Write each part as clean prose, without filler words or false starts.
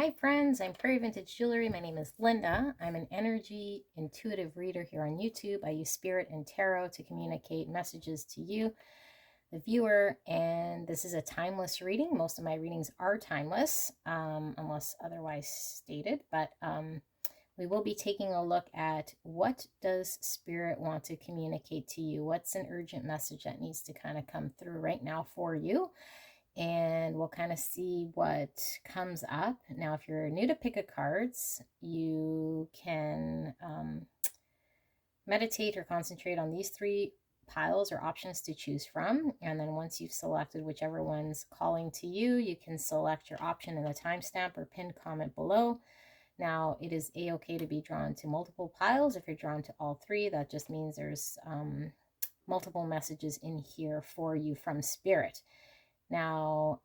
Hi friends, I'm Prairie Vintage Jewelry. My name is Linda. I'm an energy intuitive reader here on YouTube. I use spirit and tarot to communicate messages to you, the viewer, and this is a timeless reading. Most of my readings are timeless, unless otherwise stated, but we will be taking a look at what does spirit want to communicate to you? What's an urgent message that needs to kind of come through right now for you? And we'll kind of see what comes up. Now, if you're new to pick a cards, you can meditate or concentrate on these three piles or options to choose from. And then once you've selected whichever one's calling to you, you can select your option in the timestamp or pinned comment below. Now, it is a-okay to be drawn to multiple piles. If you're drawn to all three, that just means there's multiple messages in here for you from spirit. Now,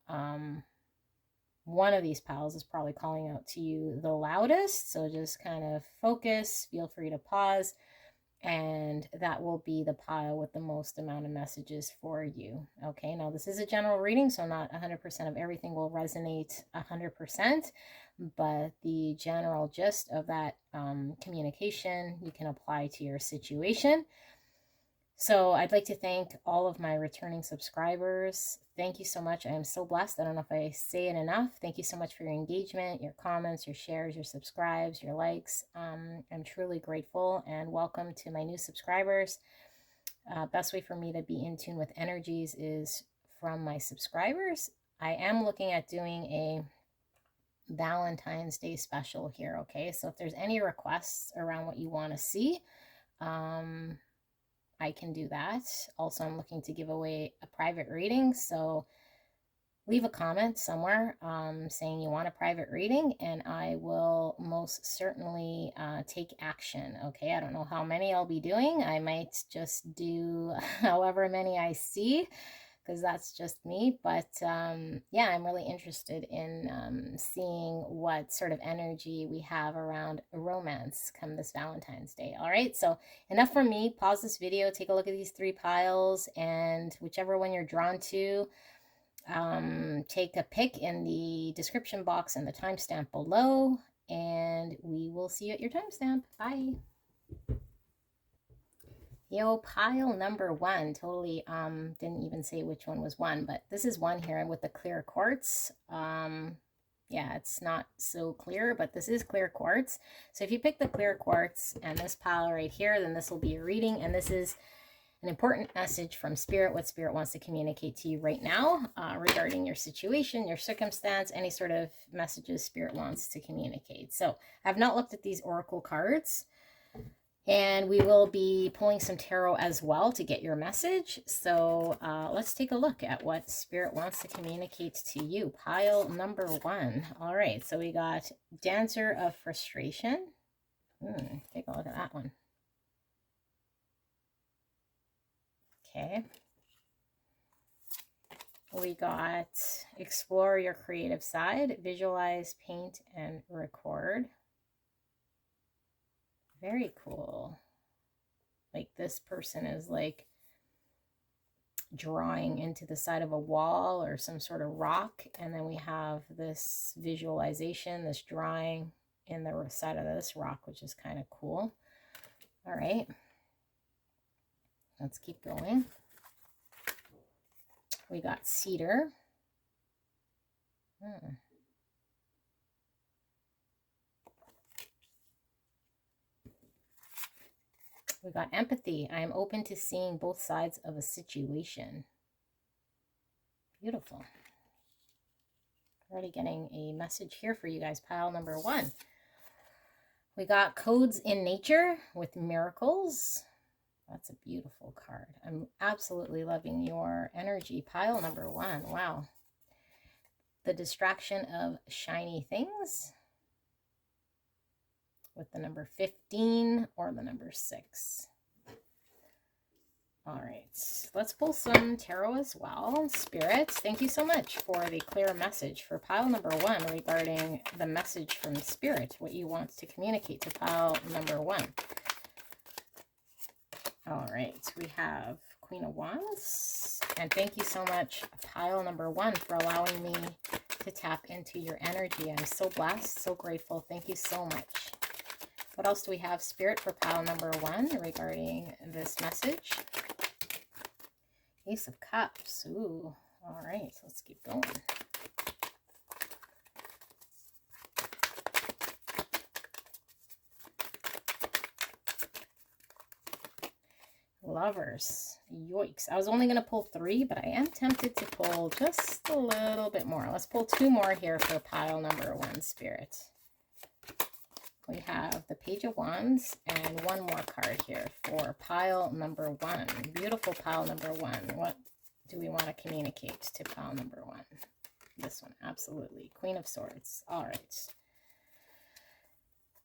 one of these piles is probably calling out to you the loudest, so just kind of focus, feel free to pause, and that will be the pile with the most amount of messages for you. Okay, now this is a general reading, so not 100% of everything will resonate 100%, but the general gist of that communication you can apply to your situation. So I'd like to thank all of my returning subscribers. Thank you so much. I am so blessed. I don't know if I say it enough. Thank you so much for your engagement, your comments, your shares, your subscribes, your likes. I'm truly grateful, and welcome to my new subscribers. Best way for me to be in tune with energies is from my subscribers. I am looking at doing a Valentine's Day special here, okay? So if there's any requests around what you want to see, I can do that. Also, I'm looking to give away a private reading, so leave a comment somewhere saying you want a private reading, and I will most certainly take action. Okay, I don't know how many I'll be doing. I might just do however many I see, because that's just me. But yeah, I'm really interested in seeing what sort of energy we have around romance come this Valentine's Day. All right, so enough from me. Pause this video, take a look at these three piles, and whichever one you're drawn to, take a pic in the description box and the timestamp below, and we will see you at your timestamp. Bye. Yo, pile number one. Totally didn't even say which one was one, but this is one here with the clear quartz. Yeah, it's not so clear, but this is clear quartz. So if you pick the clear quartz and this pile right here, then this will be your reading, and this is an important message from spirit, what spirit wants to communicate to you right now regarding your situation, your circumstance, any sort of messages spirit wants to communicate. So I've not looked at these oracle cards, and we will be pulling some tarot as well to get your message. So let's take a look at what spirit wants to communicate to you. Pile number one. All right, so we got Dancer of Frustration. Take a look at that one. Okay. We got Explore Your Creative Side, Visualize, Paint, and Record. Very cool. Like this person is like drawing into the side of a wall or some sort of rock, and then we have this visualization, this drawing in the side of this rock, which is kind of cool. All right, let's keep going. We got Cedar. We got Empathy. I am open to seeing both sides of a situation. Beautiful. Already getting a message here for you guys. Pile number one. We got Codes in Nature with Miracles. That's a beautiful card. I'm absolutely loving your energy. Pile number one. Wow. The Distraction of Shiny Things with the number 15 or the number 6. All right, let's pull some tarot as well. Spirit, thank you so much for the clear message for pile number one regarding the message from Spirit, what you want to communicate to pile number one. All right, we have Queen of Wands, and thank you so much, pile number one, for allowing me to tap into your energy. I'm so blessed, so grateful. Thank you so much. What else do we have, Spirit, for pile number 1 regarding this message? Ace of Cups. Ooh, all right, so let's keep going. Lovers. Yoicks. I was only going to pull 3, but I am tempted to pull just a little bit more. Let's pull 2 more here for pile number 1, Spirit. We have the Page of Wands and 1 more card here for pile number 1. Beautiful pile number 1. What do we want to communicate to pile number 1? This one, absolutely. Queen of Swords. All right.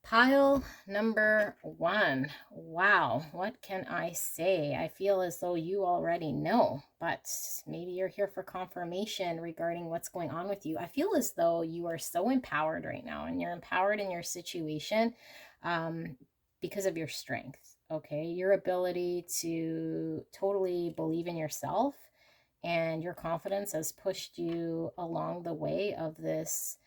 Pile number 1. Wow, what can I say? I feel as though you already know, but maybe you're here for confirmation regarding what's going on with you. I feel as though you are so empowered right now, and you're empowered in your situation because of your strength, okay? Your ability to totally believe in yourself, and your confidence has pushed you along the way of this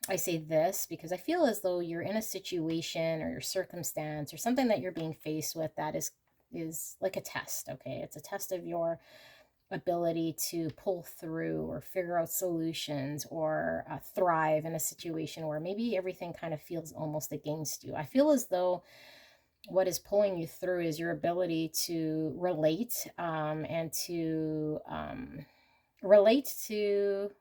I say this because I feel as though you're in a situation or your circumstance or something that you're being faced with that is like a test, okay? It's a test of your ability to pull through or figure out solutions or thrive in a situation where maybe everything kind of feels almost against you. I feel as though what is pulling you through is your ability to relate and to relate to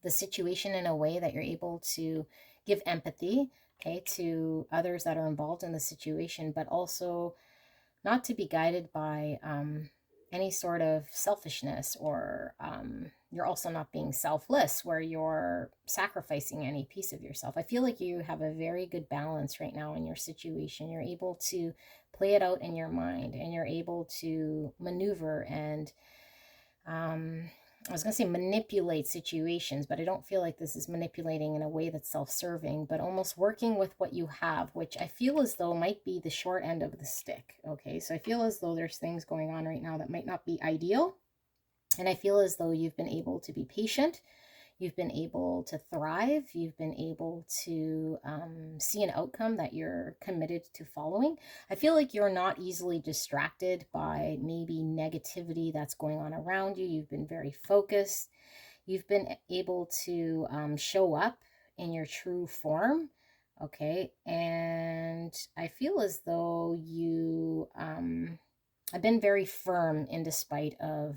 the situation in a way that you're able to give empathy, okay, to others that are involved in the situation, but also not to be guided by any sort of selfishness, or you're also not being selfless where you're sacrificing any piece of yourself. I feel like you have a very good balance right now in your situation. You're able to play it out in your mind, and you're able to maneuver and I was going to say manipulate situations, but I don't feel like this is manipulating in a way that's self-serving, but almost working with what you have, which I feel as though might be the short end of the stick. Okay, so I feel as though there's things going on right now that might not be ideal. And I feel as though you've been able to be patient. You've been able to thrive. You've been able to see an outcome that you're committed to following. I feel like you're not easily distracted by maybe negativity that's going on around you. You've been very focused. You've been able to show up in your true form. Okay. And I feel as though you have been very firm in despite of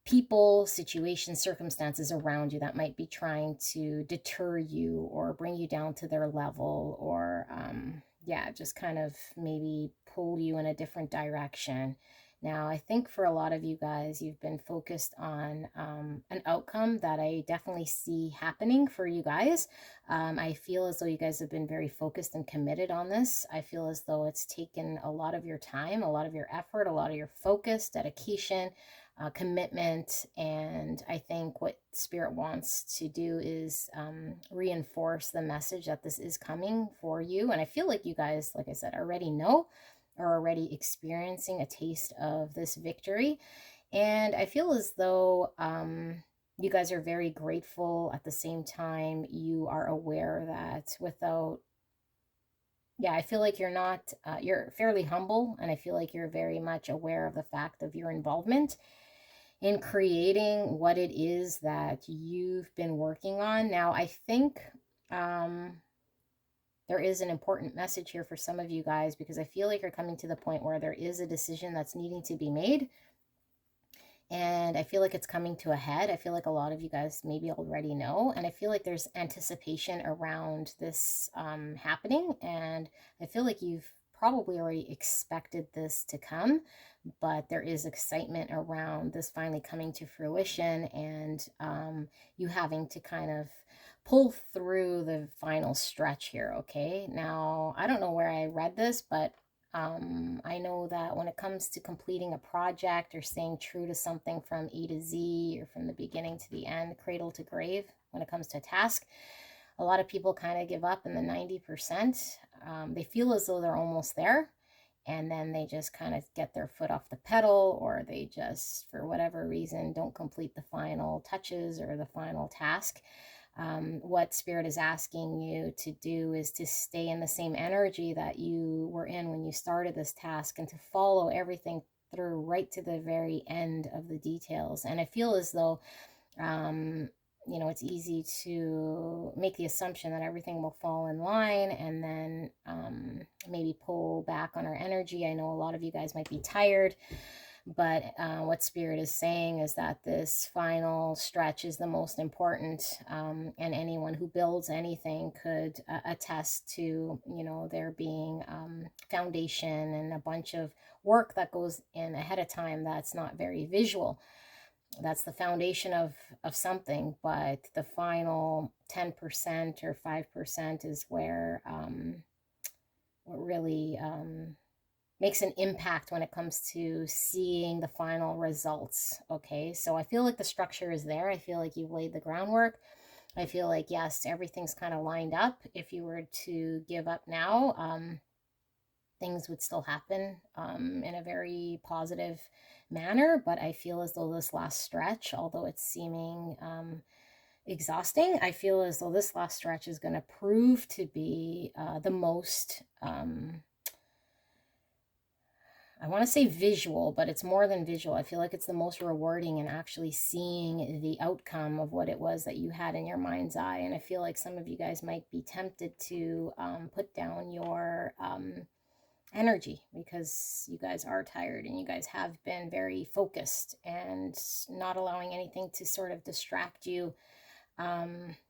people, situations, circumstances around you that might be trying to deter you or bring you down to their level, or yeah, just kind of maybe pull you in a different direction. Now, I think for a lot of you guys, you've been focused on an outcome that I definitely see happening for you guys. I feel as though you guys have been very focused and committed on this. I feel as though it's taken a lot of your time, a lot of your effort, a lot of your focus, dedication, commitment. And I think what Spirit wants to do is reinforce the message that this is coming for you. And I feel like you guys, like I said, already know, are already experiencing a taste of this victory. And I feel as though you guys are very grateful. At the same time, you are aware that without, yeah, I feel like you're not, you're fairly humble, and I feel like you're very much aware of the fact of your involvement in creating what it is that you've been working on. Now, I think there is an important message here for some of you guys, because I feel like you're coming to the point where there is a decision that's needing to be made. And I feel like it's coming to a head. I feel like a lot of you guys maybe already know. And I feel like there's anticipation around this happening. And I feel like you've probably already expected this to come, but there is excitement around this finally coming to fruition, and you having to kind of pull through the final stretch here, okay? Now, I don't know where I read this, but I know that when it comes to completing a project or staying true to something from A to Z, or from the beginning to the end, cradle to grave, when it comes to a task, a lot of people kind of give up in the 90%. They feel as though they're almost there. and then they just kind of get their foot off the pedal, or they just, for whatever reason, don't complete the final touches or the final task. What Spirit is asking you to do is to stay in the same energy that you were in when you started this task, and to follow everything through right to the very end of the details. And I feel as though you know, it's easy to make the assumption that everything will fall in line, and then maybe pull back on our energy. I know a lot of you guys might be tired, but what Spirit is saying is that this final stretch is the most important, and anyone who builds anything could attest to, you know, there being foundation and a bunch of work that goes in ahead of time that's not very visual. That's the foundation of something, but the final 10% or 5% is where what really makes an impact when it comes to seeing the final results. Okay, so I feel like the structure is there. I feel like you've laid the groundwork. I feel like, yes, everything's kind of lined up. If you were to give up now, things would still happen in a very positive manner. But I feel as though this last stretch, although it's seeming exhausting, I feel as though this last stretch is going to prove to be the most, I want to say visual, but it's more than visual. I feel like it's the most rewarding in actually seeing the outcome of what it was that you had in your mind's eye. And I feel like some of you guys might be tempted to put down your energy, because you guys are tired and you guys have been very focused and not allowing anything to sort of distract you.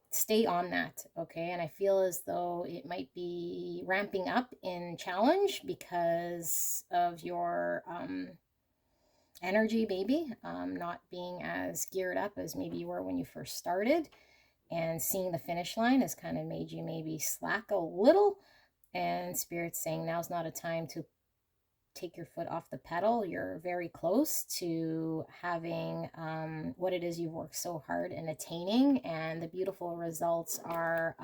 Stay on that, okay? And I feel as though it might be ramping up in challenge because of your energy, maybe not being as geared up as maybe you were when you first started, and seeing the finish line has kind of made you maybe slack a little. And Spirit's saying now's not a time to take your foot off the pedal. You're very close to having what it is you've worked so hard in attaining, and the beautiful results are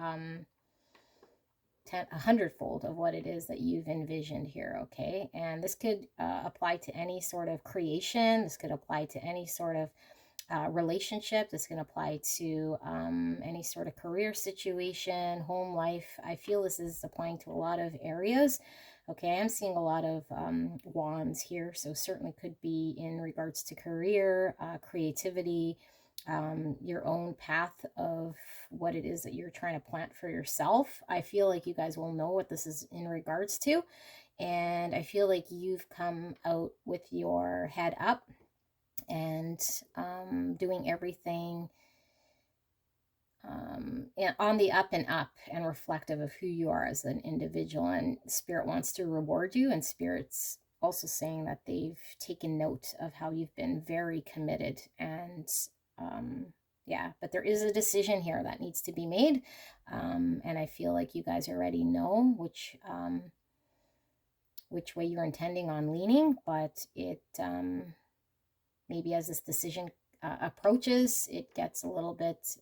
100-fold of what it is that you've envisioned here, okay? And this could apply to any sort of creation. This could apply to any sort of relationship. This can apply to any sort of career situation, home life. I feel this is applying to a lot of areas. Okay, I'm seeing a lot of wands here, so certainly could be in regards to career, creativity, your own path of what it is that you're trying to plant for yourself. I feel like you guys will know what this is in regards to, and I feel like you've come out with your head up and doing everything on the up and up, and reflective of who you are as an individual. And Spirit wants to reward you, and Spirit's also saying that they've taken note of how you've been very committed. And yeah, but there is a decision here that needs to be made, and I feel like you guys already know which way you're intending on leaning, but it maybe as this decision approaches, it gets a little bit,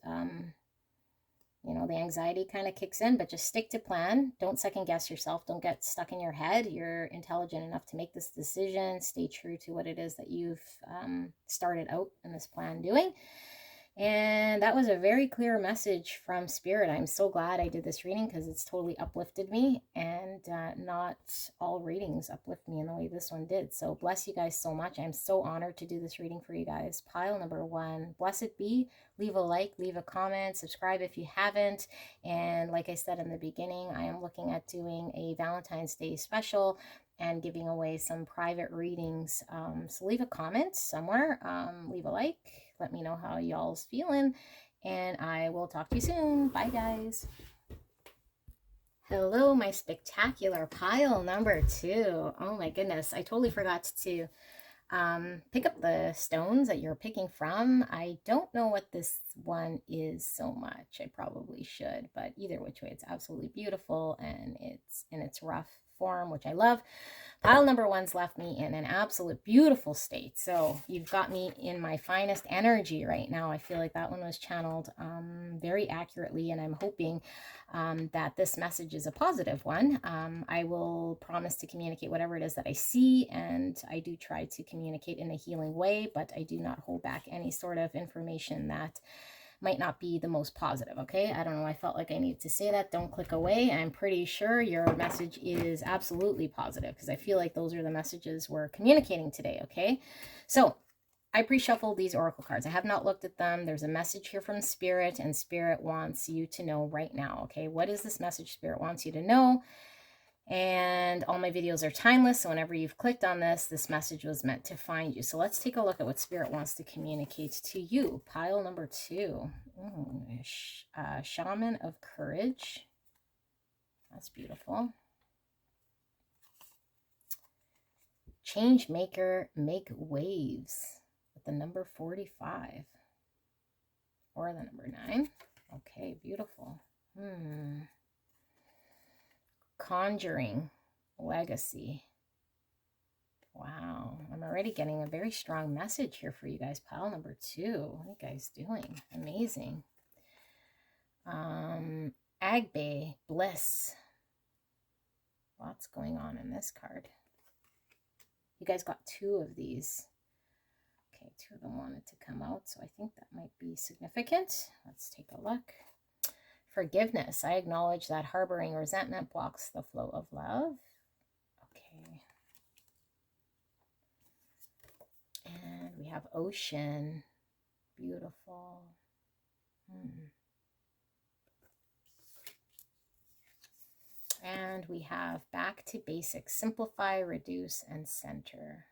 you know, the anxiety kind of kicks in. But just stick to plan. Don't second guess yourself. Don't get stuck in your head. You're intelligent enough to make this decision. Stay true to what it is that you've started out in this plan doing. And that was a very clear message from Spirit. I'm so glad I did this reading, because it's totally uplifted me, and not all readings uplift me in the way this one did. So bless you guys so much. I'm so honored to do this reading for you guys. Pile number 1, blessed be. Leave a like, leave a comment, subscribe if you haven't. And like I said in the beginning, I am looking at doing a Valentine's Day special and giving away some private readings. So leave a comment somewhere, leave a like, let me know how y'all's feeling, and I will talk to you soon. Bye, guys. Hello, my spectacular pile number 2. Oh my goodness, I totally forgot to pick up the stones that you're picking from. I don't know what this one is so much. I probably should, but either which way, it's absolutely beautiful, and it's in its rough form, which I love. Pile number one's left me in an absolute beautiful state. So you've got me in my finest energy right now. I feel like that one was channeled very accurately, and I'm hoping that this message is a positive one. I will promise to communicate whatever it is that I see, and I do try to communicate in a healing way, but I do not hold back any sort of information that might not be the most positive, okay? I don't know, I felt like I needed to say that. Don't click away. I'm pretty sure your message is absolutely positive, because I feel like those are the messages we're communicating today, okay? So I pre-shuffled these oracle cards. I have not looked at them. There's a message here from Spirit, and Spirit wants you to know right now, okay? What is this message Spirit wants you to know? And all my videos are timeless, so whenever you've clicked on this message was meant to find you. So let's take a look at what Spirit wants to communicate to you. Pile number two. Shaman of Courage. That's beautiful. Change Maker, Make Waves, with the number 45. Or the number 9. Okay, beautiful. Conjuring, Legacy. Wow, I'm already getting a very strong message here for you guys. Pile number two. What are you guys doing? Amazing. Agbe, Bliss. Lots going on in this card. You guys got two of these. Okay, two of them wanted to come out, so I think that might be significant. Let's take a look. Forgiveness. I acknowledge that harboring resentment blocks the flow of love. Okay. And we have Ocean. Beautiful. And we have Back to Basics. Simplify, reduce, and center.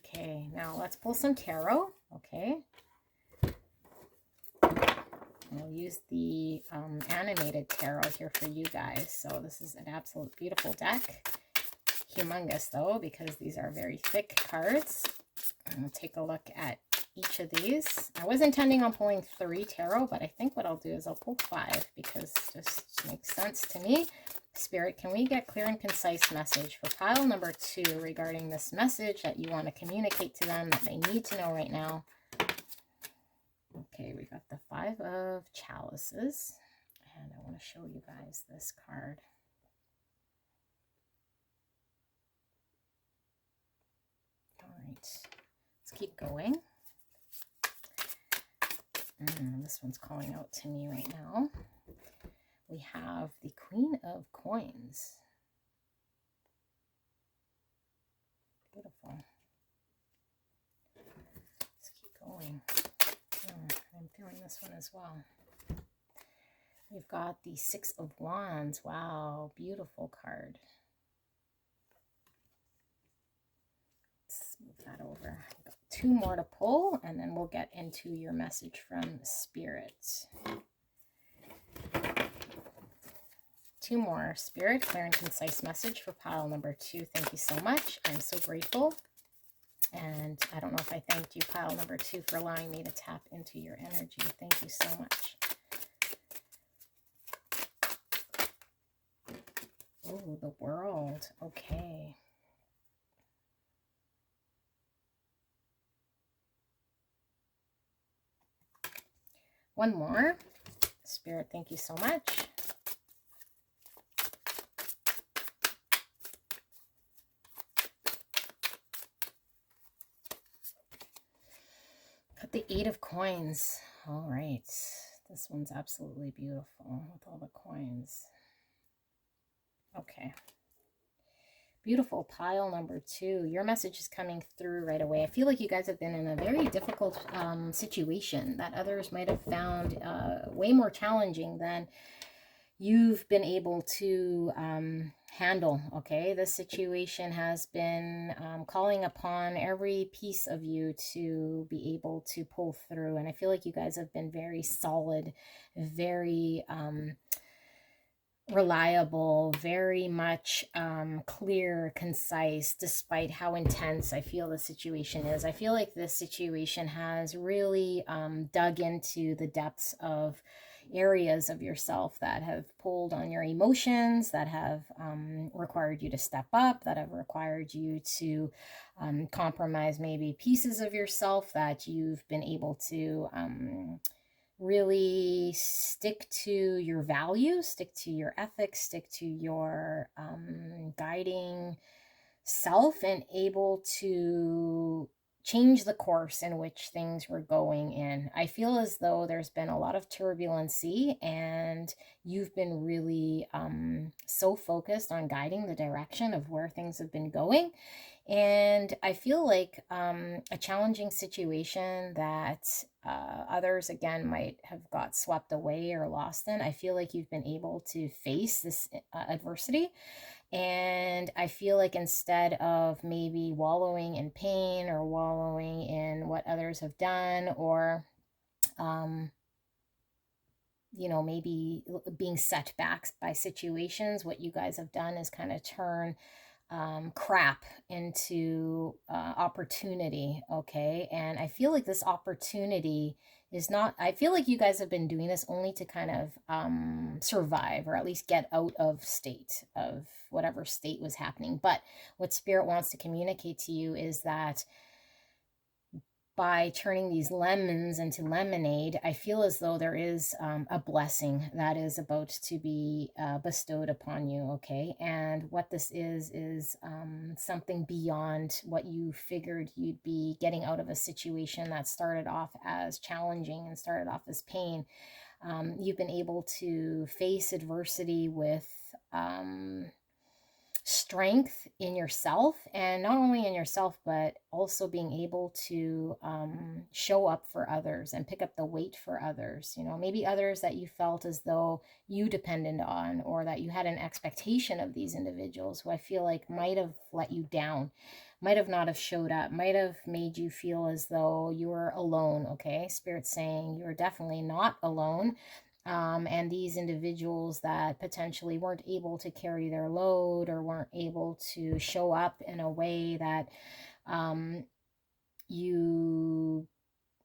Okay, now let's pull some tarot. Okay. We'll use the animated tarot here for you guys. So this is an absolute beautiful deck. Humongous though, because these are very thick cards. And we'll take a look at each of these. I was intending on pulling 3 tarot, but I think what I'll do is I'll pull 5, because it just makes sense to me. Spirit, can we get clear and concise message for pile number 2 regarding this message that you want to communicate to them, that they need to know right now? Okay, we got the 5 of Chalices, and I want to show you guys this card. All right, let's keep going. This one's calling out to me right now. We have the Queen of Coins. Beautiful. Let's keep going. I'm feeling this one as well. We've got the 6 of Wands. Wow, beautiful card. Let's move that over. We've got 2 more to pull, and then we'll get into your message from Spirit. 2 more. Spirit, clear and concise message for pile number 2. Thank you so much. I'm so grateful. And I don't know if I thanked you, pile number 2, for allowing me to tap into your energy. Thank you so much. Oh, the World. Okay. One more. Spirit, thank you so much. Got the 8 of Coins. All right. This one's absolutely beautiful with all the coins. Okay. Beautiful. Pile number 2. Your message is coming through right away. I feel like you guys have been in a very difficult situation that others might have found way more challenging than you've been able to handle. Okay, this situation has been calling upon every piece of you to be able to pull through, and I feel like you guys have been very solid, very reliable, very much clear, concise, despite how intense I feel the situation is. I feel like this situation has really dug into the depths of areas of yourself that have pulled on your emotions, that have required you to step up, that have required you to compromise maybe pieces of yourself, that you've been able to really stick to your values, stick to your ethics, stick to your guiding self, and able to change the course in which things were going in. I feel as though there's been a lot of turbulency, and you've been really so focused on guiding the direction of where things have been going. And I feel like a challenging situation that others, again, might have got swept away or lost in. I feel like you've been able to face this adversity. And I feel like instead of maybe wallowing in pain or wallowing in what others have done, or, maybe being set back by situations, what you guys have done is kind of turn crap into opportunity. Okay. And I feel like this opportunity is not, I feel like you guys have been doing this only to kind of survive, or at least get out of state of whatever state was happening. But what Spirit wants to communicate to you is that by turning these lemons into lemonade, I feel as though there is a blessing that is about to be bestowed upon you, okay? And what this is something beyond what you figured you'd be getting out of a situation that started off as challenging and started off as pain. You've been able to face adversity with strength in yourself, and not only in yourself, but also being able to show up for others and pick up the weight for others. Maybe others that you felt as though you depended on, or that you had an expectation of these individuals who I feel like might have let you down, might have not have showed up, might have made you feel as though you were alone. Okay, Spirit's saying you're definitely not alone. And these individuals that potentially weren't able to carry their load, or weren't able to show up in a way that you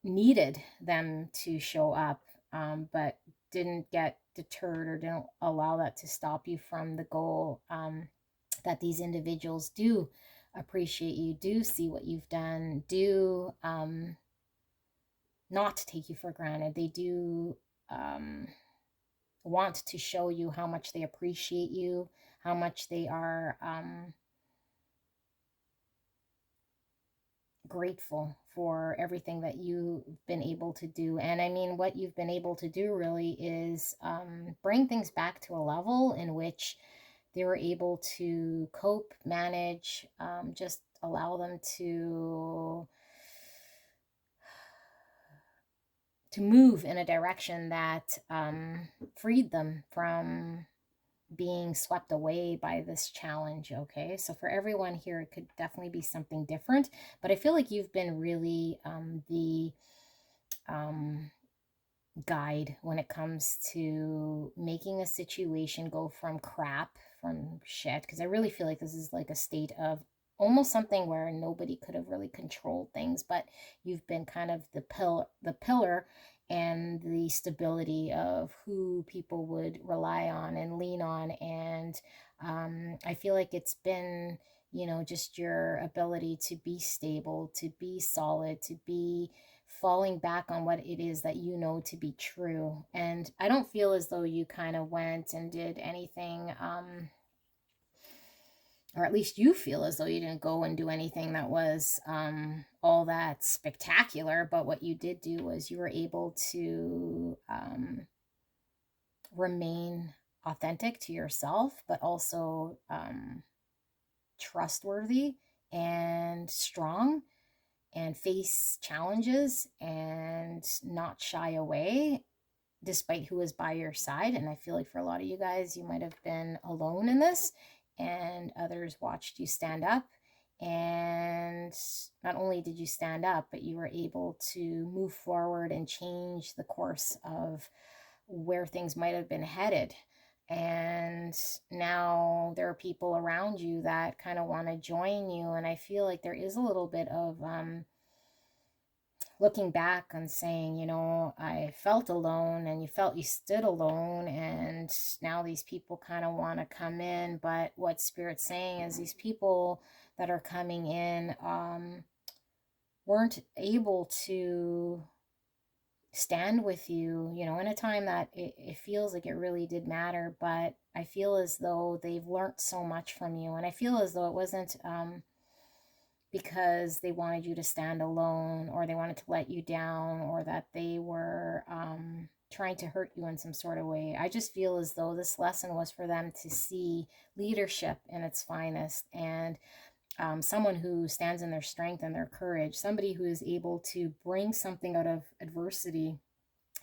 needed them to show up, but didn't get deterred, or didn't allow that to stop you from the goal, that these individuals do appreciate you, do see what you've done, do not take you for granted. They do want to show you how much they appreciate you, how much they are grateful for everything that you've been able to do. And I mean, what you've been able to do really is bring things back to a level in which they were able to cope, manage, just allow them to move in a direction that freed them from being swept away by this challenge. Okay, so for everyone here, it could definitely be something different, but I feel like you've been really the guide when it comes to making a situation go from crap, from shit, because I really feel like this is like a state of almost something where nobody could have really controlled things, but you've been kind of the pillar and the stability of who people would rely on and lean on. And I feel like it's been, just your ability to be stable, to be solid, to be falling back on what it is that you know to be true. And I don't feel as though you kind of went and did anything, or at least you feel as though you didn't go and do anything that was all that spectacular. But what you did do was you were able to remain authentic to yourself, but also trustworthy and strong, and face challenges and not shy away despite who is by your side. And I feel like for a lot of you guys, you might have been alone in this, and others watched you stand up. And not only did you stand up, but you were able to move forward and change the course of where things might have been headed. And now there are people around you that kind of want to join you. And I feel like there is a little bit of looking back and saying, you know, I felt alone, and you felt you stood alone, and now these people kind of want to come in. But what Spirit's saying is these people that are coming in weren't able to stand with you, you know, in a time that it feels like it really did matter. But I feel as though they've learned so much from you. And I feel as though it wasn't because they wanted you to stand alone, or they wanted to let you down, or that they were trying to hurt you in some sort of way. I just feel as though this lesson was for them to see leadership in its finest, and someone who stands in their strength and their courage, somebody who is able to bring something out of adversity,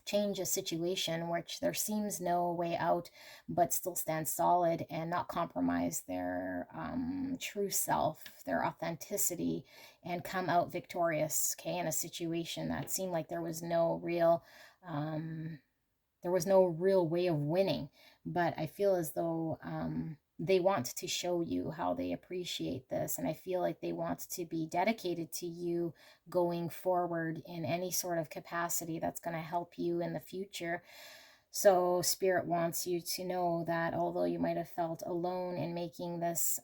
change a situation which there seems no way out, but still stand solid and not compromise their true self, their authenticity, and come out victorious, okay, in a situation that seemed like um, there was no real way of winning. But I feel as though they want to show you how they appreciate this. And I feel like they want to be dedicated to you going forward in any sort of capacity that's going to help you in the future. So Spirit wants you to know that although you might have felt alone in making this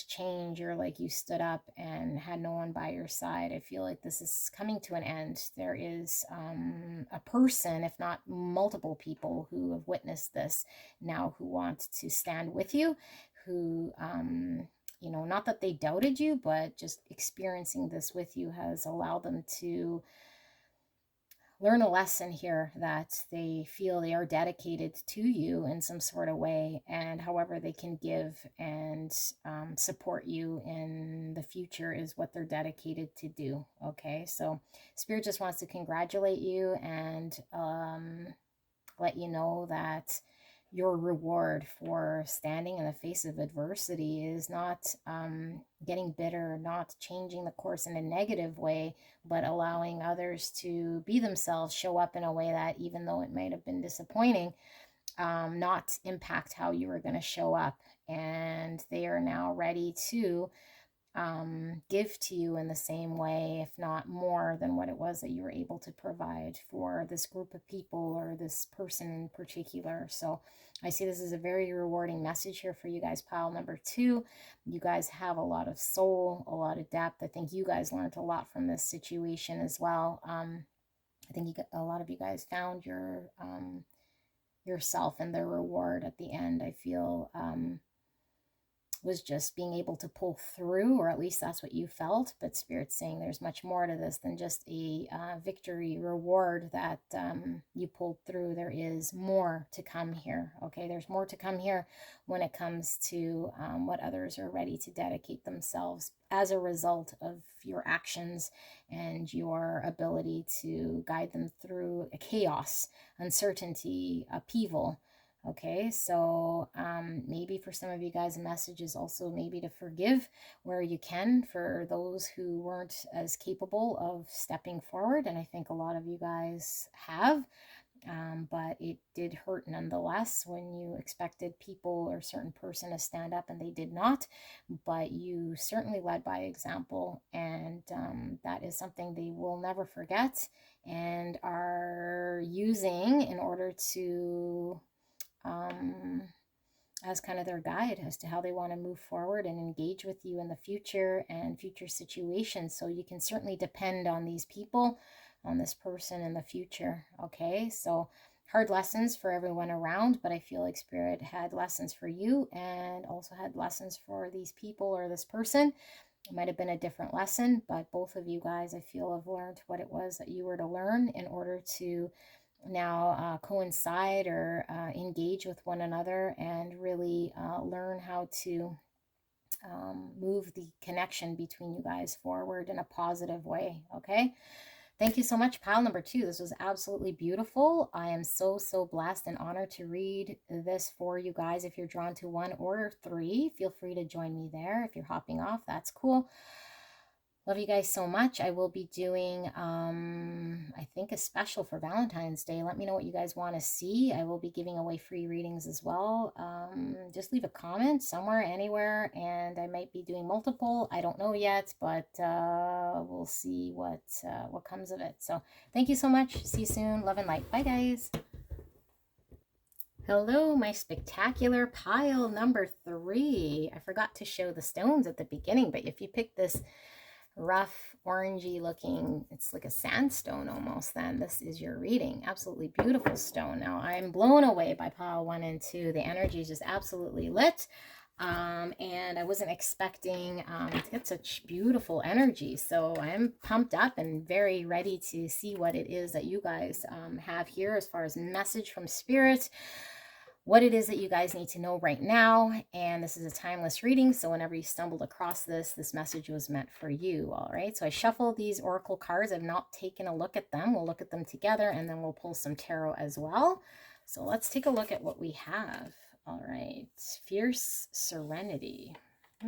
change, or like you stood up and had no one by your side, I feel like this is coming to an end. There is a person, if not multiple people, who have witnessed this now, who want to stand with you, who you know, not that they doubted you, but just experiencing this with you has allowed them to learn a lesson here, that they feel they are dedicated to you in some sort of way, and however they can give and support you in the future is what they're dedicated to do. Okay, so Spirit just wants to congratulate you and let you know that your reward for standing in the face of adversity is not getting bitter, not changing the course in a negative way, but allowing others to be themselves, show up in a way that, even though it might have been disappointing, not impact how you were going to show up. And they are now ready to give to you in the same way, if not more, than what it was that you were able to provide for this group of people or this person in particular. So I see this as a very rewarding message here for you guys, pile number 2. You guys have a lot of soul, a lot of depth. I think you guys learned a lot from this situation as well. I think a lot of you guys found yourself, and the reward at the end, I feel, was just being able to pull through, or at least that's what you felt. But Spirit's saying there's much more to this than just a victory reward that you pulled through. There is more to come here. Okay, there's more to come here when it comes to what others are ready to dedicate themselves as a result of your actions and your ability to guide them through chaos, uncertainty, upheaval. Okay, so maybe for some of you guys, a message is also maybe to forgive where you can for those who weren't as capable of stepping forward. And I think a lot of you guys have, but it did hurt nonetheless when you expected people or a certain person to stand up and they did not. But you certainly led by example, and that is something they will never forget and are using in order to as kind of their guide as to how they want to move forward and engage with you in the future and future situations. So you can certainly depend on these people, on this person in the future. Okay, so hard lessons for everyone around, but I feel like Spirit had lessons for you and also had lessons for these people or this person. It might have been a different lesson, but both of you guys, I feel, have learned what it was that you were to learn in order to now coincide or engage with one another and really learn how to move the connection between you guys forward in a positive way. Okay, thank you so much, pile number 2. This was absolutely beautiful. I am so blessed and honored to read this for you guys. If you're drawn to 1 or 3, feel free to join me there. If you're hopping off, that's cool. Love you guys so much. I will be doing, I think, a special for Valentine's Day. Let me know what you guys want to see. I will be giving away free readings as well. Just leave a comment somewhere, anywhere, and I might be doing multiple. I don't know yet, but we'll see what comes of it. So thank you so much. See you soon. Love and light. Bye, guys. Hello, my spectacular pile number 3. I forgot to show the stones at the beginning, but if you pick this rough orangey looking, it's like a sandstone almost, then this is your reading. Absolutely beautiful stone. Now I'm blown away by pile 1 and 2. The energy is just absolutely lit, and I wasn't expecting to get such beautiful energy, so I'm pumped up and very ready to see what it is that you guys have here as far as message from spirit, what it is that you guys need to know right now. And this is a timeless reading, so whenever you stumbled across this message was meant for you. All right, so I shuffle these oracle cards. I've not taken a look at them. We'll look at them together, and then we'll pull some tarot as well. So let's take a look at what we have. All right, fierce serenity. Oh,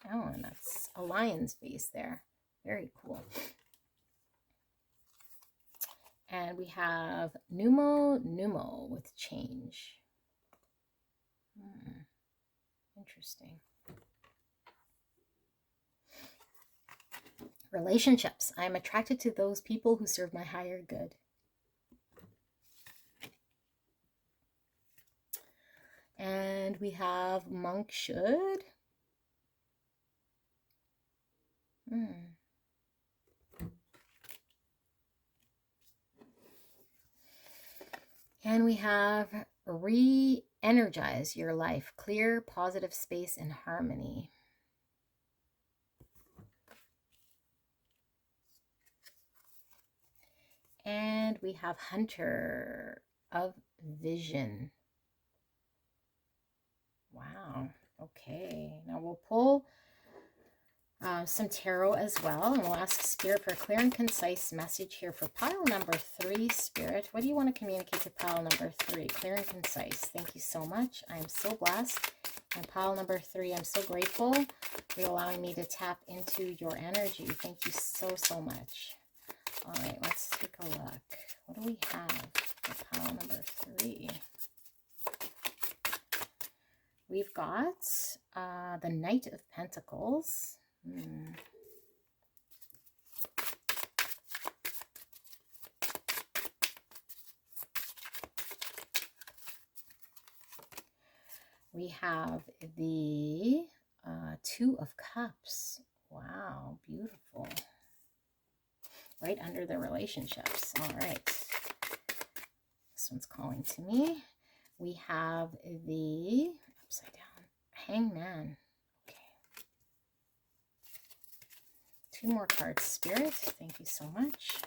and that's a lion's face there. Very cool. And we have Numo with change. Interesting. Relationships. I am attracted to those people who serve my higher good. And we have monk should. And we have re-energize your life. Clear, positive space and harmony. And we have hunter of vision. Wow. Okay. Now we'll pull some tarot as well, and we'll ask Spirit for a clear and concise message here for pile number 3. Spirit, what do you want to communicate to pile number 3? Clear and concise. Thank you so much. I am so blessed. And pile number 3, I'm so grateful for you allowing me to tap into your energy. Thank you so, so much. All right, let's take a look. What do we have for pile number 3? We've got the Knight of Pentacles. We have the Two of Cups. Wow, beautiful. Right under the relationships. All right. This one's calling to me. We have the upside down Hangman. Okay. 2 more cards, Spirit. Thank you so much.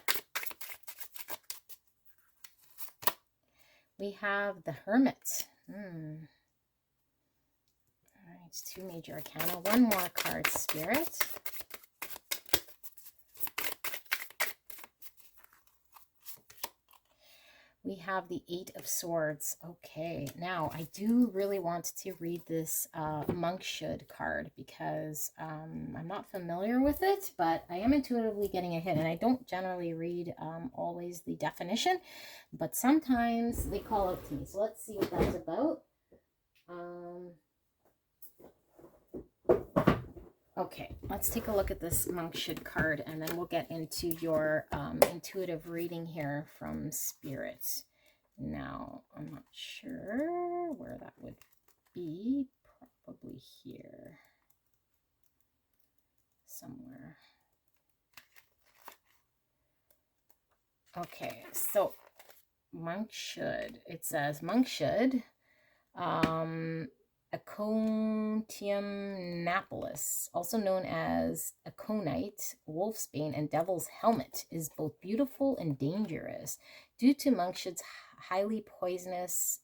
We have the Hermit. All right, 2 major arcana. 1 more card, Spirit. We have the 8 of Swords. Okay, now I do really want to read this Monk Should card because I'm not familiar with it, but I am intuitively getting a hit, and I don't generally read always the definition, but sometimes they call out to me. So let's see what that's about. Okay, let's take a look at this Monk Should card, and then we'll get into your intuitive reading here from Spirit. Now, I'm not sure where that would be. Probably here. Somewhere. Okay, so Monk Should. It says, Monk should. Aconitum napellus, also known as aconite, wolfsbane, and devil's helmet, is both beautiful and dangerous. Due to monkshood's highly poisonous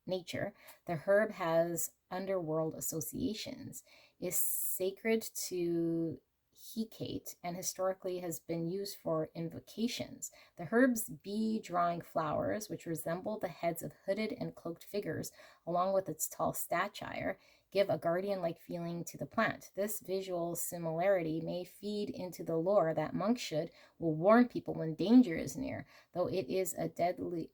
nature, the herb has underworld associations, is sacred to Hecate and historically has been used for invocations. The herb's bee-drawing flowers, which resemble the heads of hooded and cloaked figures, along with its tall stature, give a guardian-like feeling to the plant. This visual similarity may feed into the lore that monkshood will warn people when danger is near, though it is a deadly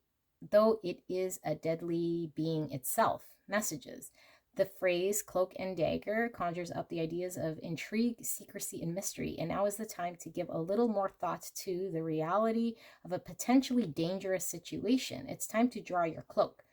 being itself. Messages. The phrase cloak and dagger conjures up the ideas of intrigue, secrecy, and mystery, and now is the time to give a little more thought to the reality of a potentially dangerous situation. It's time to draw your cloak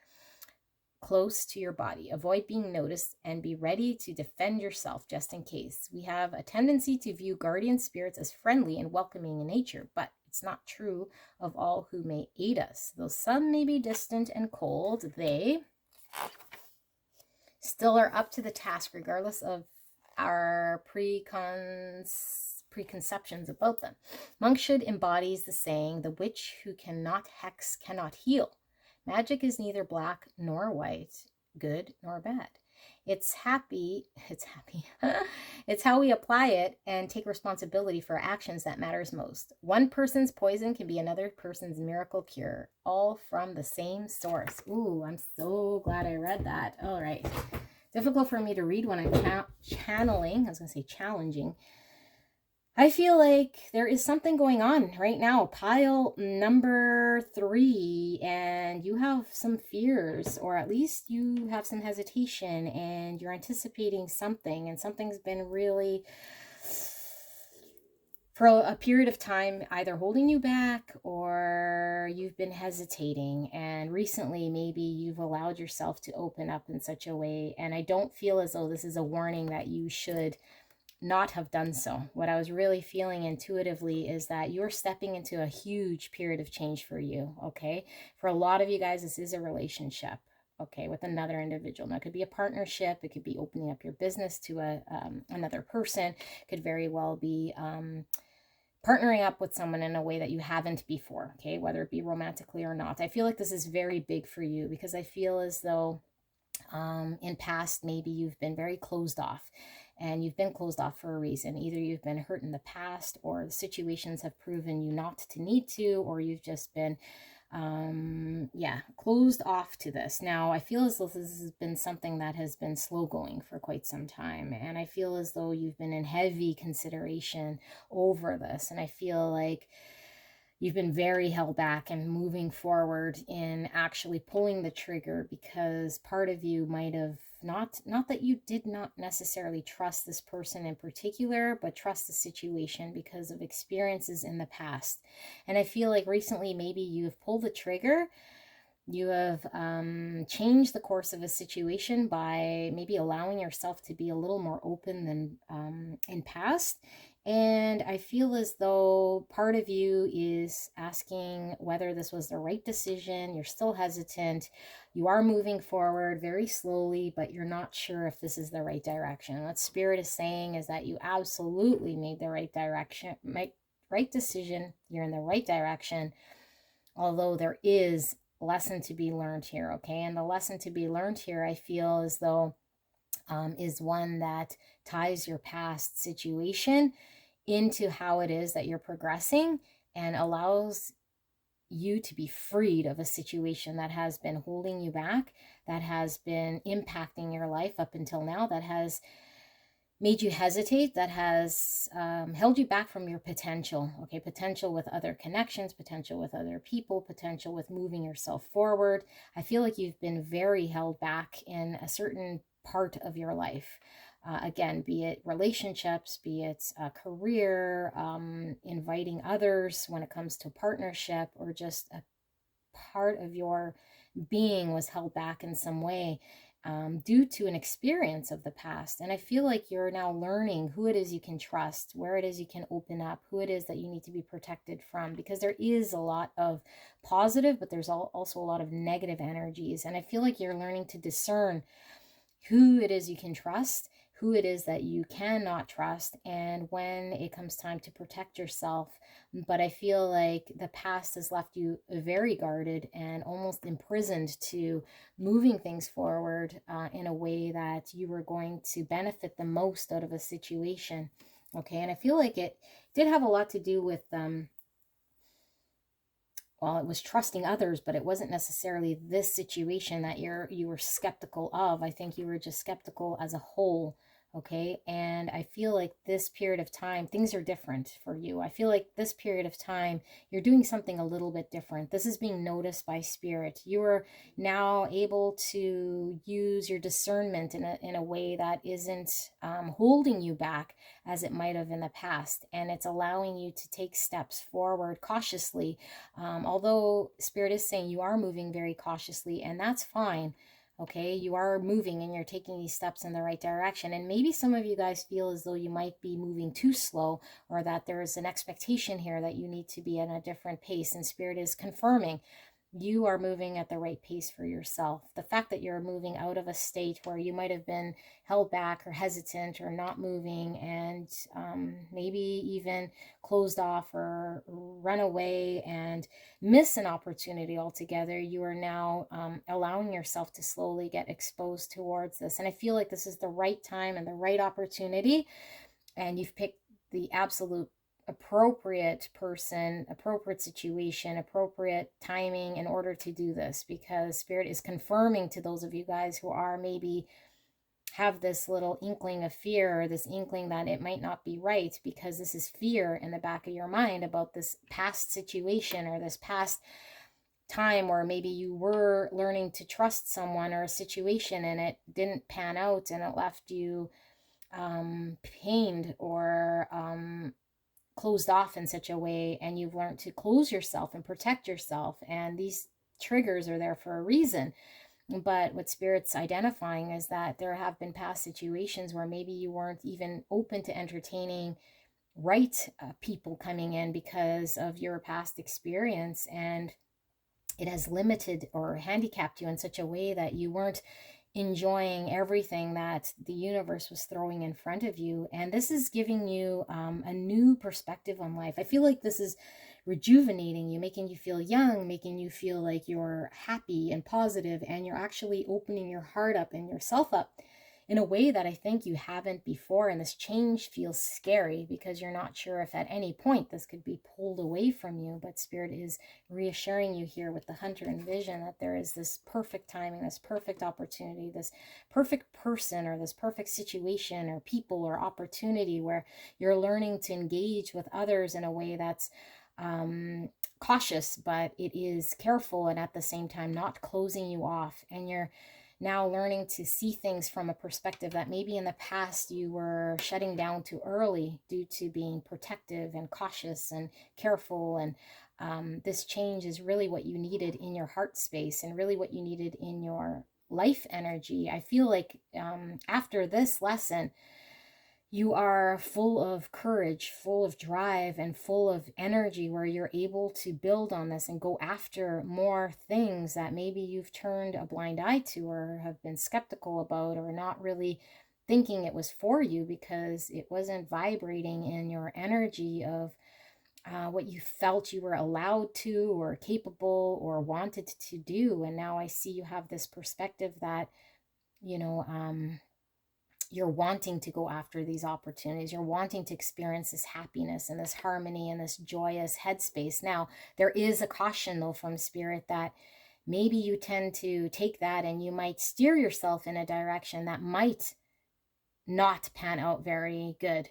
close to your body. Avoid being noticed and be ready to defend yourself just in case. We have a tendency to view guardian spirits as friendly and welcoming in nature, but it's not true of all who may aid us. Though some may be distant and cold, they still are up to the task regardless of our preconceptions about them. Monkshood embodies the saying, the witch who cannot hex cannot heal. Magic is neither black nor white, good nor bad. It's how we apply it and take responsibility for actions that matters most. One person's poison can be another person's miracle cure, all from the same source. Ooh, I'm so glad I read that. All right. Difficult for me to read when I'm channeling. I was going to say challenging. I feel like there is something going on right now. Pile number 3, and you have some fears, or at least you have some hesitation, and you're anticipating something, and something's been really, for a period of time, either holding you back or you've been hesitating. And recently, maybe you've allowed yourself to open up in such a way. And I don't feel as though this is a warning that you should not have done so. What I was really feeling intuitively is that you're stepping into a huge period of change for you, okay? For a lot of you guys, this is a relationship, okay, with another individual. Now, it could be a partnership. It could be opening up your business to another person. It could very well be partnering up with someone in a way that you haven't before, okay, whether it be romantically or not. I feel like this is very big for you because I feel as though in past, maybe you've been very closed off. And you've been closed off for a reason. Either you've been hurt in the past, or the situations have proven you not to need to, or you've just been, closed off to this. Now, I feel as though this has been something that has been slow going for quite some time. And I feel as though you've been in heavy consideration over this. And I feel like you've been very held back and moving forward in actually pulling the trigger because part of you might have not that you did not necessarily trust this person in particular, but trust the situation because of experiences in the past. And I feel like recently maybe you have pulled the trigger. You have changed the course of a situation by maybe allowing yourself to be a little more open than in past. And I feel as though part of you is asking whether this was the right decision. You're still hesitant. You are moving forward very slowly, but you're not sure if this is the right direction. What Spirit is saying is that you absolutely made the right decision. You're in the right direction, although there is lesson to be learned here, okay? And the lesson to be learned here, I feel as though is one that ties your past situation into how it is that you're progressing and allows you to be freed of a situation that has been holding you back, that has been impacting your life up until now, that has made you hesitate, that has held you back from your potential, okay? Potential with other connections, potential with other people, potential with moving yourself forward. I feel like you've been very held back in a certain part of your life. Again, be it relationships, be it career, inviting others when it comes to partnership, or just a part of your being was held back in some way due to an experience of the past. And I feel like you're now learning who it is you can trust, where it is you can open up, who it is that you need to be protected from, because there is a lot of positive, but there's also a lot of negative energies. And I feel like you're learning to discern who it is you can trust, who it is that you cannot trust, and when it comes time to protect yourself. But I feel like the past has left you very guarded and almost imprisoned to moving things forward in a way that you were going to benefit the most out of a situation. Okay, and I feel like it did have a lot to do with well, it was trusting others, but it wasn't necessarily this situation that you were skeptical of. I think you were just skeptical as a whole. Okay, and I feel like this period of time, things are different for you. I feel like this period of time, you're doing something a little bit different. This is being noticed by spirit. You are now able to use your discernment in a way that isn't holding you back as it might have in the past, and it's allowing you to take steps forward cautiously, although Spirit is saying you are moving very cautiously, and that's fine. Okay, you are moving and you're taking these steps in the right direction. And maybe some of you guys feel as though you might be moving too slow, or that there's an expectation here that you need to be at a different pace. And Spirit is confirming you are moving at the right pace for yourself. The fact that you're moving out of a state where you might have been held back or hesitant or not moving, and maybe even closed off or run away and miss an opportunity altogether, you are now allowing yourself to slowly get exposed towards this. And I feel like this is the right time and the right opportunity, and you've picked the absolute appropriate person, appropriate situation, appropriate timing in order to do this, because Spirit is confirming to those of you guys who are maybe have this little inkling of fear, or this inkling that it might not be right, because this is fear in the back of your mind about this past situation or this past time where maybe you were learning to trust someone or a situation and it didn't pan out and it left you pained or closed off in such a way, and you've learned to close yourself and protect yourself, and these triggers are there for a reason. But what Spirit's identifying is that there have been past situations where maybe you weren't even open to entertaining right people coming in because of your past experience, and it has limited or handicapped you in such a way that you weren't enjoying everything that the universe was throwing in front of you. And this is giving you a new perspective on life. I feel like this is rejuvenating you, making you feel young, making you feel like you're happy and positive, and you're actually opening your heart up and yourself up in a way that I think you haven't before. And this change feels scary because you're not sure if at any point this could be pulled away from you. But Spirit is reassuring you here with the hunter and vision that there is this perfect timing, this perfect opportunity, this perfect person, or this perfect situation or people or opportunity where you're learning to engage with others in a way that's cautious, but it is careful, and at the same time not closing you off. And you're now learning to see things from a perspective that maybe in the past you were shutting down too early due to being protective and cautious and careful. And this change is really what you needed in your heart space and really what you needed in your life energy. I feel like after this lesson, you are full of courage, full of drive, and full of energy, where you're able to build on this and go after more things that maybe you've turned a blind eye to or have been skeptical about, or not really thinking it was for you because it wasn't vibrating in your energy of what you felt you were allowed to or capable or wanted to do. And now I see you have this perspective that, you know, you're wanting to go after these opportunities. You're wanting to experience this happiness and this harmony and this joyous headspace. Now, there is a caution, though, from Spirit that maybe you tend to take that and you might steer yourself in a direction that might not pan out very good.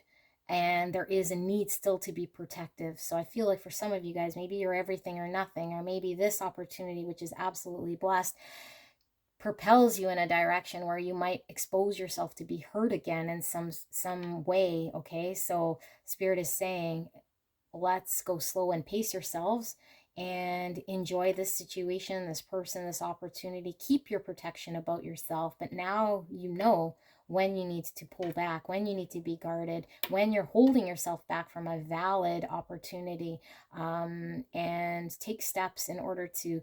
And there is a need still to be protective. So I feel like for some of you guys, maybe you're everything or nothing, or maybe this opportunity, which is absolutely blessed, propels you in a direction where you might expose yourself to be hurt again in some way. Okay, so Spirit is saying, let's go slow and pace yourselves and enjoy this situation, this person, this opportunity. Keep your protection about yourself, but now you know when you need to pull back, when you need to be guarded, when you're holding yourself back from a valid opportunity, and take steps in order to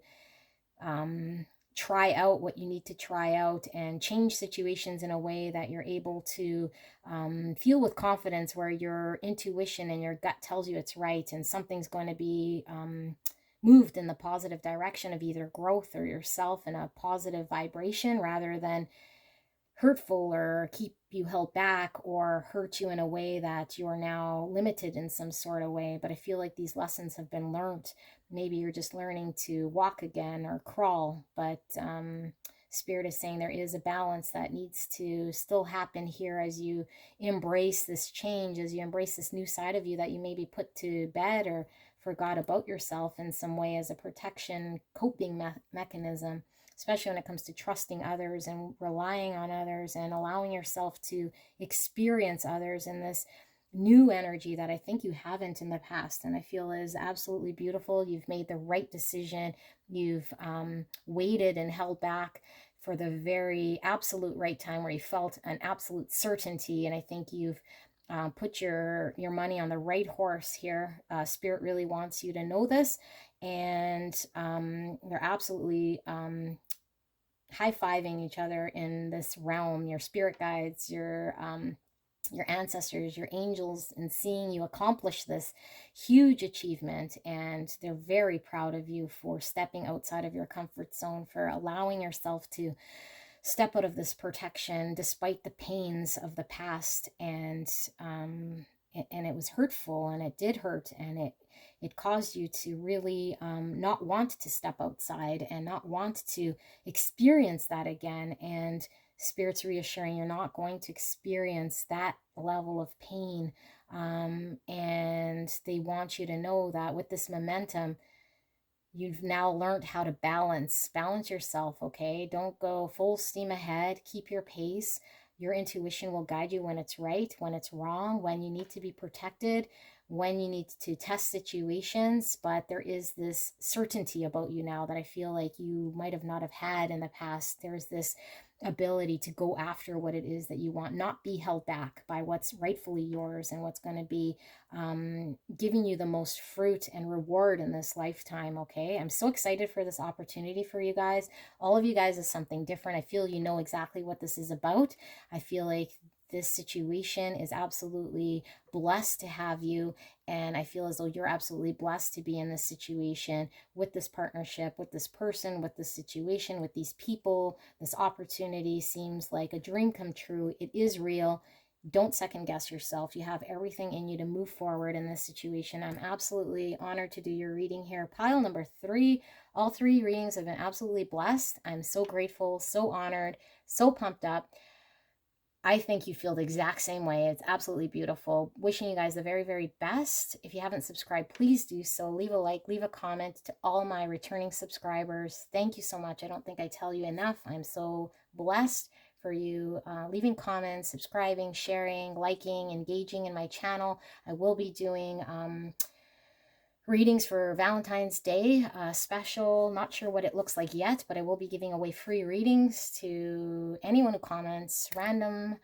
try out what you need to try out and change situations in a way that you're able to feel with confidence, where your intuition and your gut tells you it's right, and something's going to be moved in the positive direction of either growth or yourself in a positive vibration, rather than hurtful or keep you held back or hurt you in a way that you're now limited in some sort of way. But I feel like these lessons have been learned. Maybe you're just learning to walk again or crawl, but Spirit is saying there is a balance that needs to still happen here as you embrace this change, as you embrace this new side of you that you maybe put to bed or forgot about yourself in some way as a protection coping mechanism, especially when it comes to trusting others and relying on others and allowing yourself to experience others in this new energy that I think you haven't in the past. And I feel is absolutely beautiful. You've made the right decision. You've waited and held back for the very absolute right time where you felt an absolute certainty. And I think you've put your money on the right horse here. Spirit really wants you to know this. And they're absolutely high-fiving each other in this realm, your spirit guides, your ancestors, your angels, and seeing you accomplish this huge achievement. And they're very proud of you for stepping outside of your comfort zone, for allowing yourself to step out of this protection despite the pains of the past. And it was hurtful, and it did hurt, and it caused you to really not want to step outside and not want to experience that again. And Spirit's reassuring you're not going to experience that level of pain. And they want you to know that with this momentum, you've now learned how to balance yourself. Okay, don't go full steam ahead. Keep your pace. Your intuition will guide you when it's right, when it's wrong, when you need to be protected, when you need to test situations. But there is this certainty about you now that I feel like you might have not have had in the past. There's this ability to go after what it is that you want, not be held back by what's rightfully yours and what's going to be giving you the most fruit and reward in this lifetime. Okay, I'm so excited for this opportunity for you guys. All of you guys is something different. I feel you know exactly what this is about. I feel like this situation is absolutely blessed to have you, and I feel as though you're absolutely blessed to be in this situation with this partnership, with this person, with this situation, with these people. This opportunity seems like a dream come true. It is real. Don't second guess yourself. You have everything in you to move forward in this situation. I'm absolutely honored to do your reading here. Pile number 3. All 3 readings have been absolutely blessed. I'm so grateful, so honored, so pumped up. I think you feel the exact same way. It's absolutely beautiful. Wishing you guys the very, very best. If you haven't subscribed, please do so. Leave a like, leave a comment. To all my returning subscribers, thank you so much. I don't think I tell you enough. I'm so blessed for you leaving comments, subscribing, sharing, liking, engaging in my channel. I will be doing readings for Valentine's Day special. Not sure what it looks like yet, but I will be giving away free readings to anyone who comments. Random,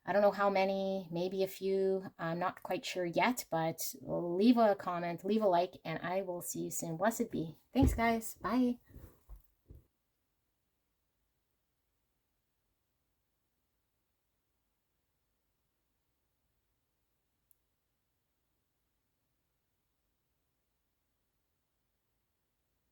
I don't know how many, maybe a few. I'm not quite sure yet, but leave a comment, leave a like, and I will see you soon. Blessed be. Thanks, guys. Bye.